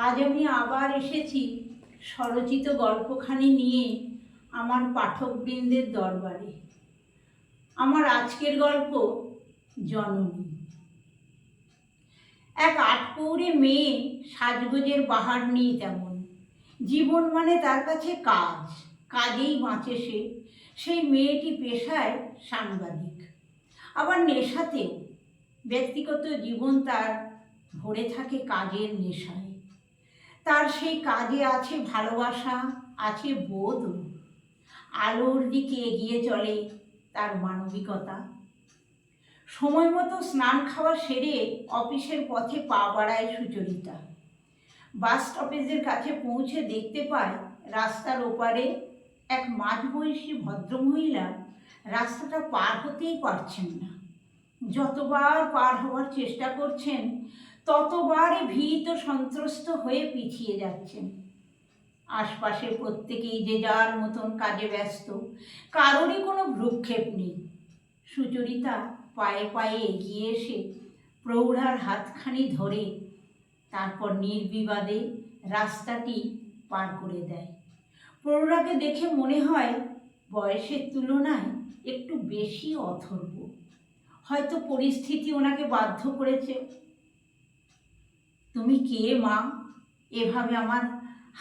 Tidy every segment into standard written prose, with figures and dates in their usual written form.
আজ আমি আবার এসেছি স্বরচিত গল্পখানি নিয়ে আমার পাঠকবৃন্দের দরবারে। আমার আজকের গল্প জননী। এক আটপৌরে মেয়ে, সাজগোজের বাহার নেই তেমন। জীবন মানে তার কাছে কাজ, কাজেই বাঁচে সে। সেই মেয়েটি পেশায় সাংবাদিক, আবার নেশাতেও। ব্যক্তিগত জীবন তার ভরে থাকে কাজের নেশায়। তার সেই কাজে আছে ভালোবাসা, আছে বোধ। আলোর দিকে এগিয়ে চলে তার মানবিকতা। সময় মতো স্নান খাওয়া সেরে অফিসের পথে পা বাড়ায় সুচরিতা। বাস স্টপেজের কাছে পৌঁছে দেখতে পায় রাস্তার ওপারে এক মাঝবয়সী ভদ্রমহিলা রাস্তাটা পার হতেই পারছেন না। যতবার পার হওয়ার চেষ্টা করছেন ততবারই ভীত সন্ত্রস্ত হয়ে পিছিয়ে যাচ্ছেন। আশপাশে প্রত্যেকেই যে যার মতন কাজে ব্যস্ত, কারোরই কোনো ভ্রুক্ষেপ নেই। সুচরিতা পায়ে পায়ে এগিয়ে এসে প্রৌঢ়ার হাতখানি ধরে তারপর নির্বিবাদে রাস্তাটি পার করে দেয়। প্রৌঢ়াকে দেখে মনে হয় বয়সের তুলনায় একটু বেশি অথর্ব। হয়তো পরিস্থিতি ওনাকে বাধ্য করেছে। তুমি কে মা? এভাবে আমার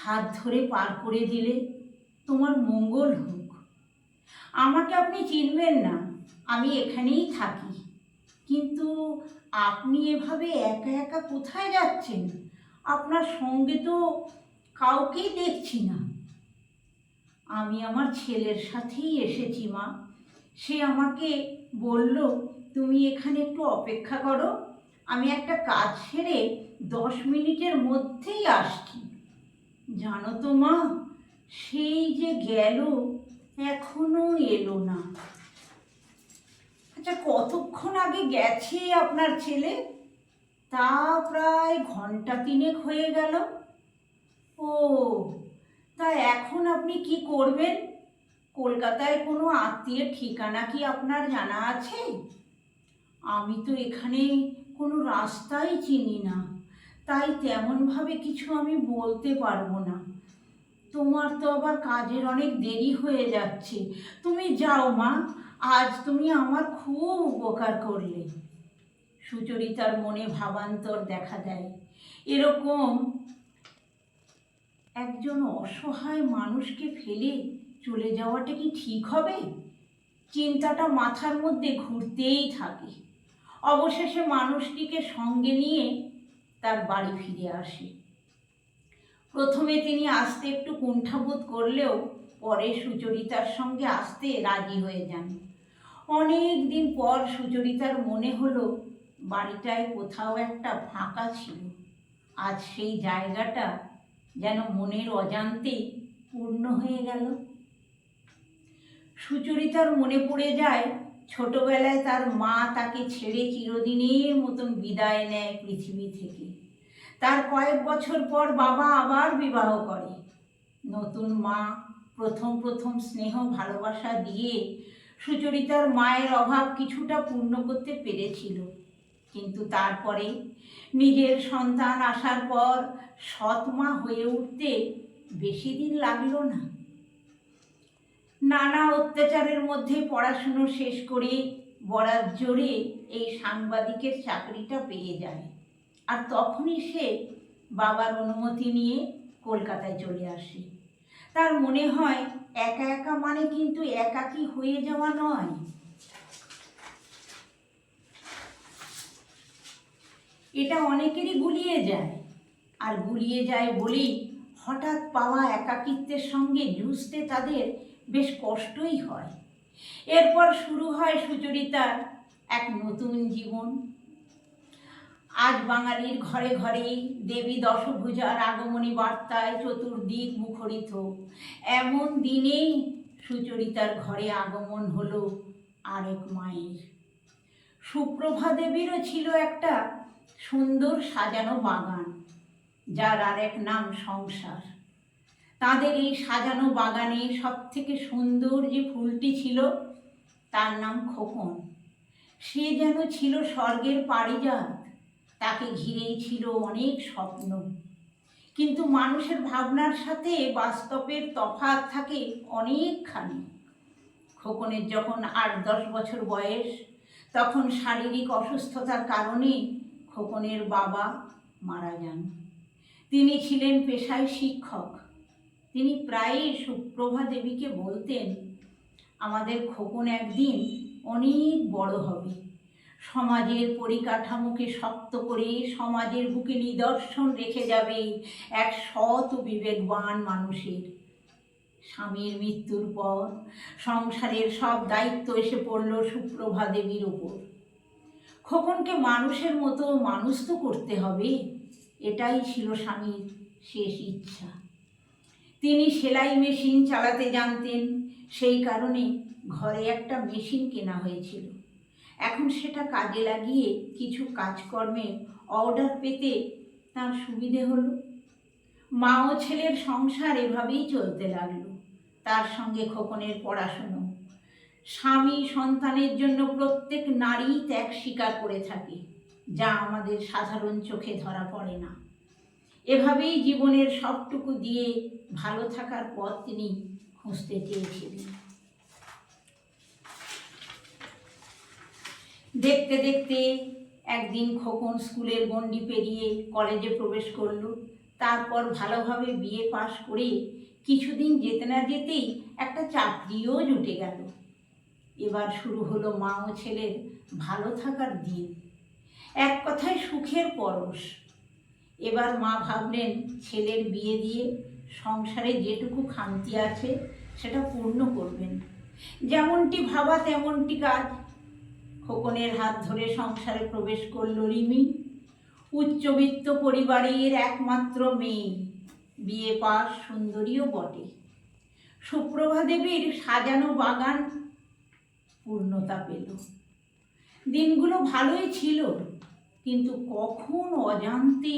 হাত ধরে পার করে দিলে? তোমার মঙ্গল হোক। আমাকে আপনি চিনবেন না, আমি এখানেই থাকি। কিন্তু আপনি এভাবে একা একা কোথায় যাচ্ছেন? আপনার সঙ্গে তো কাউকেই দেখছি না। আমি আমার ছেলের সাথেই এসেছি মা। সে আমাকে বলল তুমি এখানে একটু অপেক্ষা করো, আমি একটা কাজ সেরে 10 মিনিটের মধ্যেই আসছি। জানো তো মা, সেই যে গেল এখনো এলো না। আচ্ছা, কতক্ষণ আগে গেছে আপনার ছেলে? তা প্রায় ঘন্টা 3 হয়ে গেল। ও, তা এখন আপনি কি করবেন? কলকাতায় কোনো আত্মীয়ের ঠিকানা কি আপনার জানা আছে? আমি তো এখানে কোনো রাস্তাই চিনি না, তাই তেমনভাবে কিছু আমি বলতে পারবো না। তোমার তো আবার কাজের অনেক দেরি হয়ে যাচ্ছে। তুমি যাও মা, আজ তুমি আমার খুব উপকার করলে। সুচরিতার মনে ভাবান্তর দেখা দেয়। এরকম একজন অসহায় মানুষকে ফেলে চলে যাওয়াটা কি ঠিক হবে? চিন্তাটা মাথার মধ্যে ঘুরতেই থাকে। অবশেষে মানুষটিকে সঙ্গে নিয়ে তার বাড়ি ফিরে আসে। প্রথমে তিনি আসতে একটু কুণ্ঠাবোধ করলেও পরে সুচরিতার সঙ্গে আসতে রাজি হয়ে যান। অনেক দিন পর সুচরিতার মনে হলো বাড়িটায় কোথাও একটা ফাঁকা ছিল। আজ সেই জায়গাটা যেন মনের অজান্তেই পূর্ণ হয়ে গেল। সুচরিতার মনে পড়ে যায় ছোটবেলায় তার মা তাকে ছেড়ে চিরদিনের মতন বিদায় নেয় পৃথিবী থেকে। তার কয়েক বছর পর বাবা আবার বিবাহ করে। নতুন মা প্রথম প্রথম স্নেহ ভালোবাসা দিয়ে সুচরিতার মায়ের অভাব কিছুটা পূর্ণ করতে পেরেছিল। কিন্তু তারপরে নিজের সন্তান আসার পর সৎ মা হয়ে উঠতে বেশি দিন লাগলো না। নানা অত্যাচারের মধ্যে পড়াশুনো শেষ করে বরাত জোরে এই সাংবাদিকের চাকরিটা পেয়ে যায়। আর তখনই সে বাবার অনুমতি নিয়ে কলকাতায় চলে আসে। তার মনে হয় একা একা মানে কিন্তু একাকী হয়ে যাওয়া নয়। এটা অনেকেরই গুলিয়ে যায়, আর গুলিয়ে যায় বলেই হঠাৎ পাওয়া একাকিত্বের সঙ্গে যুঝতে তাদের বেশ কষ্টই হয়। এরপর শুরু হয় সুচরিতার এক নতুন জীবন। আজ বাঙালির ঘরে ঘরেই দেবী দশভুজার আগমনী বার্তায় চতুর্দিক মুখরিত। এমন দিনেই সুচরিতার ঘরে আগমন হলো আরেক মায়ের। সুপ্রভা দেবীরও ছিল একটা সুন্দর সাজানো বাগান, যার আরেক নাম সংসার। তাদের এই সাজানো বাগানে সবথেকে সুন্দর যে ফুলটি ছিল তার নাম খোকন। সে যেন ছিল স্বর্গের পারিজাত। তাকে ঘিরেই ছিল অনেক স্বপ্ন। কিন্তু মানুষের ভাবনার সাথে বাস্তবের তফাৎ থাকে অনেকখানি। খোকনের যখন 8-10 বছর বয়স, তখন শারীরিক অসুস্থতার কারণে খোকনের বাবা মারা যান। তিনি ছিলেন পেশায় শিক্ষক। তিনি প্রায়ই সুপ্রভা দেবীকে বলতেন, আমাদের খোকন একদিন অনেক বড় হবে, সমাজের পরিকাঠামোকে শক্ত করে সমাজের বুকে নিদর্শন রেখে যাবে এক সৎ ও বিবেকবান মানুষের। স্বামীর মৃত্যুর পর সংসারের সব দায়িত্ব এসে পড়ল সুপ্রভা দেবীর ওপর। খোকনকে মানুষের মতো মানুষ তো করতে হবে, এটাই ছিল স্বামীর শেষ ইচ্ছা। তিনি সেলাই মেশিন চালাতে জানতেন, সেই কারণে ঘরে একটা মেশিন কেনা হয়েছিল। এখন সেটা কাজে লাগিয়ে কিছু কাজকর্মের অর্ডার পেতে তার সুবিধে হলো। মা ও ছেলের সংসার এভাবেই চলতে লাগলো, তার সঙ্গে খোকনের পড়াশুনো। স্বামী সন্তানের জন্য প্রত্যেক নারী ত্যাগ স্বীকার করে থাকে, যা আমাদের সাধারণ চোখে ধরা পড়ে না। এভাবেই জীবনের সবটুকু দিয়ে ভালো থাকার পথ তিনি খুঁজতে চেয়েছিলেন। দেখতে দেখতে একদিন খোকন স্কুলের গণ্ডি পেরিয়ে কলেজে প্রবেশ করল। তারপর ভালোভাবে বিএ পাশ করে কিছুদিন যেতে না যেতেই একটা চাকরিও জুটে গেল। এবার শুরু হলো মা ও ছেলের ভালো থাকার দিন, এক কথায় সুখের পরশ। এবার মা ভাবলেন ছেলের বিয়ে দিয়ে সংসারে যেটুকু খামতি আছে সেটা পূর্ণ করবেন। যেমনটি ভাবা তেমনটি কাজ। খোকনের হাত ধরে সংসারে প্রবেশ করল রিমি, উচ্চবিত্ত পরিবারের একমাত্র মেয়ে, বিএ পাস, সুন্দরীও বটে। সুপ্রভা দেবীর সাজানো বাগান পূর্ণতা পেল। দিনগুলো ভালোই ছিল, কিন্তু কখন অজান্তে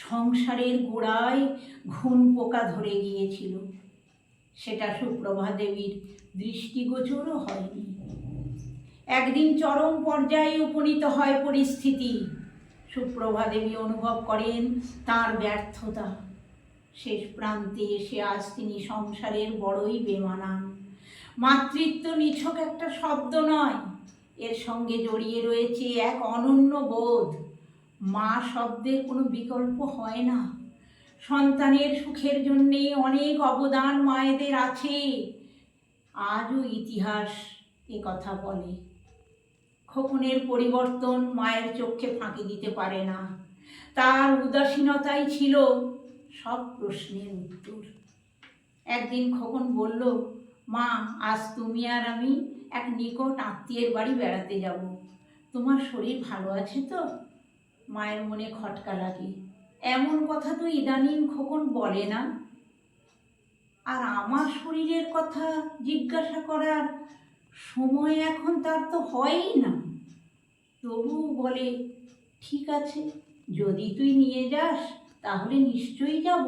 সংসারের গোড়ায় ঘুণ পোকা ধরে গিয়েছিল সেটা সুপ্রভা দেবীর দৃষ্টিগোচরও হয়নি। একদিন চরম পর্যায়ে উপনীত হয় পরিস্থিতি। সুপ্রভা দেবী অনুভব করেন তার ব্যর্থতা। শেষ প্রান্তে এসে আজ তিনি সংসারের বড়ই বেমানান। মাতৃত্ব নিছক একটা শব্দ নয়, এর সঙ্গে জড়িয়ে রয়েছে এক অনন্য বোধ। মা শব্দের কোনো বিকল্প হয় না। সন্তানের সুখের জন্যে অনেক অবদান মায়েদের আছে, আজও ইতিহাস এ কথা বলে। খোকনের পরিবর্তন মায়ের চোখে ফাঁকি দিতে পারে না। তার উদাসীনতাই ছিল সব প্রশ্নের উত্তর। একদিন খোকন বলল, মা, আজ তুমি আর আমি এক নিকট আত্মীয়ের বাড়ি বেড়াতে যাব, তোমার শরীর ভালো আছে তো? মায়ের মনে খটকা লাগে, এমন কথা তো ইদানিং খোকন বলে না। আর আমার শরীরের কথা জিজ্ঞাসা করার সময় এখন তার তো হয়ই না। তবু বলে, ঠিক আছে, যদি তুই নিয়ে যাস তাহলে নিশ্চয়ই যাব।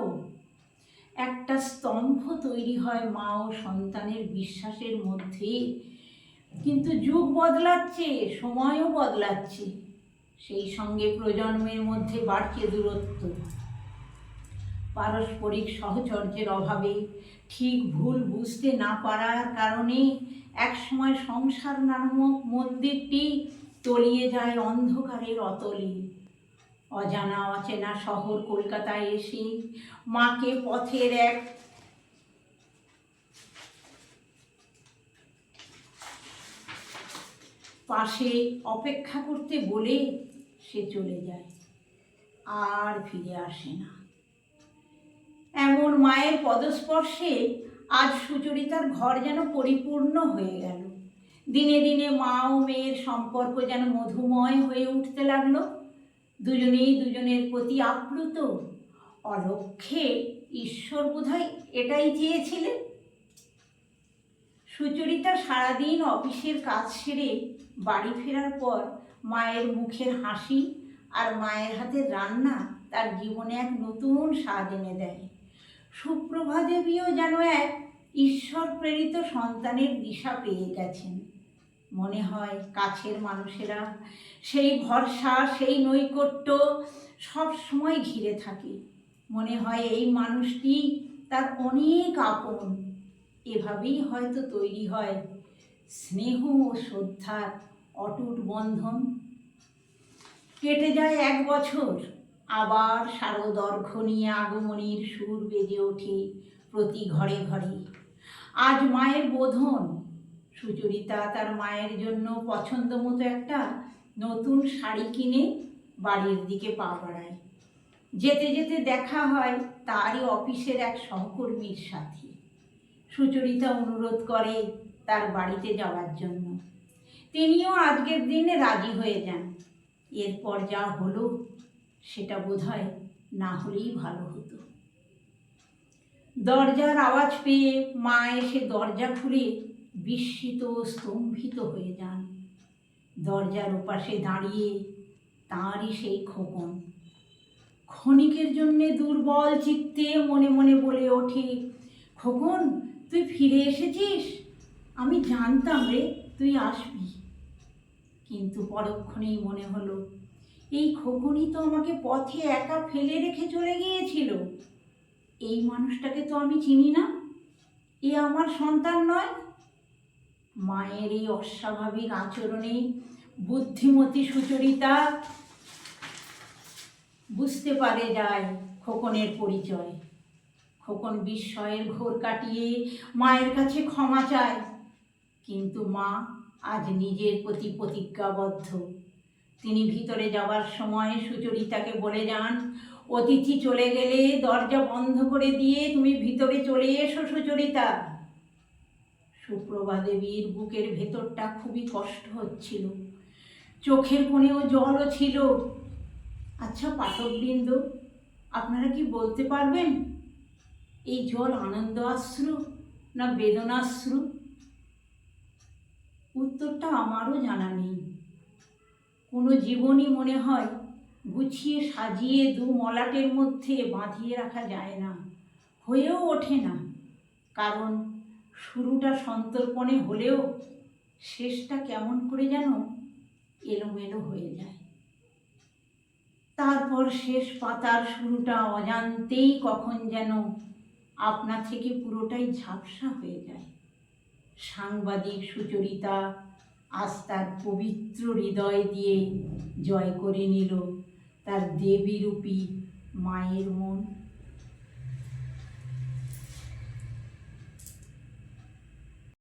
একটা স্তম্ভ তৈরি হয় মা ও সন্তানের বিশ্বাসের মধ্যে। কিন্তু যুগ বদলাচ্ছে, সময়ও বদলাচ্ছে, সেই সঙ্গে প্রজন্মের মধ্যে বাড়ছে দূরত্ব। পারস্পরিক সহচর্যের অভাবে, ঠিক ভুল বুঝতে না পারার কারণে একসময় সংসার নামক মন্দিরটি তলিয়ে যায় অন্ধকারের অতলে। অজানা অচেনা শহর কলকাতায় এসে মাকে পথের এক পাশে অপেক্ষা করতে বলে সে চলে যায়, আর ফিরে আসে না। এমন মায়ের পদস্পর্শে আজ সুচরিতার ঘর যেন পরিপূর্ণ হয়ে গেল। দিনে দিনে মা ও মেয়ের সম্পর্ক যেন মধুময় হয়ে উঠতে লাগলো। দুজনেই দুজনের প্রতি আপ্লুত। অলক্ষ্যে ঈশ্বর বোধহয় এটাই চেয়েছিলেন। সুচরিতা সারাদিন অফিসের কাজ সেরে বাড়ি ফেরার পর মায়ের মুখের হাসি আর মায়ের হাতের রান্না তার জীবনে এক নতুন স্বাদ এনে দেয়। সুপ্রভা দেবীও যেন এক ঈশ্বর প্রেরিত সন্তানের দিশা পেয়ে গেছেন। মনে হয় কাছের মানুষেরা সেই ভরসা, সেই নৈকট্য সব সময় ঘিরে থাকে। মনে হয় এই মানুষটি তার অনেক আপন। এভাবেই হয়তো তৈরি হয় স্নেহ ও শ্রদ্ধার অটুট বন্ধন। কেটে যায় 1 বছর, আবার শারদর্ঘ্য নিয়ে আগমনীর সুর বেজে ওঠে প্রতি ঘরে ঘরে। আজ মায়ের বোধন। সুচরিতা তার মায়ের জন্য পছন্দ মতো একটা নতুন শাড়ি কিনে বাড়ির দিকে পা বাড়ায়। যেতে যেতে দেখা হয় তারই অফিসের এক সহকর্মীর সাথে। সুচরিতা অনুরোধ করে তার বাড়িতে যাওয়ার জন্য। তিনিও আজকের দিনে রাজি হয়ে যান। এরপর যা হলো সেটা বোধহয় না হলেই ভালো হতো। দরজার আওয়াজ পেয়ে মা এসে দরজা খুলে বিস্মিত ও স্তম্ভিত হয়ে যান। দরজার ওপাশে দাঁড়িয়ে তাঁরই সেই খোকন। ক্ষণিকের জন্যে দুর্বল চিত্তে মনে মনে বলে ওঠে, খোকন, তুই ফিরে এসেছিস? আমি জানতাম রে তুই আসবি। কিন্তু পরক্ষণেই মনে হলো, এই খোকনই তো আমাকে পথে একা ফেলে রেখে চলে গিয়েছিল। এই মানুষটাকে তো আমি চিনি না, এ আমার সন্তান নয়। মায়ের এই অস্বাভাবিক আচরণে বুদ্ধিমতী সুচরিতা বুঝতে পারে যায় খোকনের পরিচয়। খোকন বিস্ময়ের ঘোর কাটিয়ে মায়ের কাছে ক্ষমা চায়, কিন্তু মা আজ নিজের প্রতি প্রতিজ্ঞাবদ্ধ। তিনি ভিতরে যাবার সময় সুচরিতাকে বলে যান, অতিথি চলে গেলে দরজা বন্ধ করে দিয়ে তুমি ভিতরে চলে এসো সুচরিতা। সুপ্রভা দেবীর বুকের ভেতরটা খুবই কষ্ট হচ্ছিল, চোখের কোণেও জলও ছিল। আচ্ছা পাঠকবৃন্দ, আপনারা কি বলতে পারবেন এই জল আনন্দ অশ্রু না বেদনাশ্রু? উত্তরটা আমারও জানা নেই। কোনো জীবনই মনে হয় গুছিয়ে সাজিয়ে দু মলাটের মধ্যে বাঁধিয়ে রাখা যায় না, হয়েও ওঠে না। কারণ শুরুটা সন্তর্পণে হলেও শেষটা কেমন করে যেন এলোমেলো হয়ে যায়। তারপর শেষ পাতার শুরুটা অজান্তেই কখন যেন আপনা থেকে পুরোটাই ঝাপসা হয়ে যায়। সাংবাদিক সুচরিতা আজ তার পবিত্র হৃদয় দিয়ে জয় করে নিল তার দেবীরূপী মায়ের মন।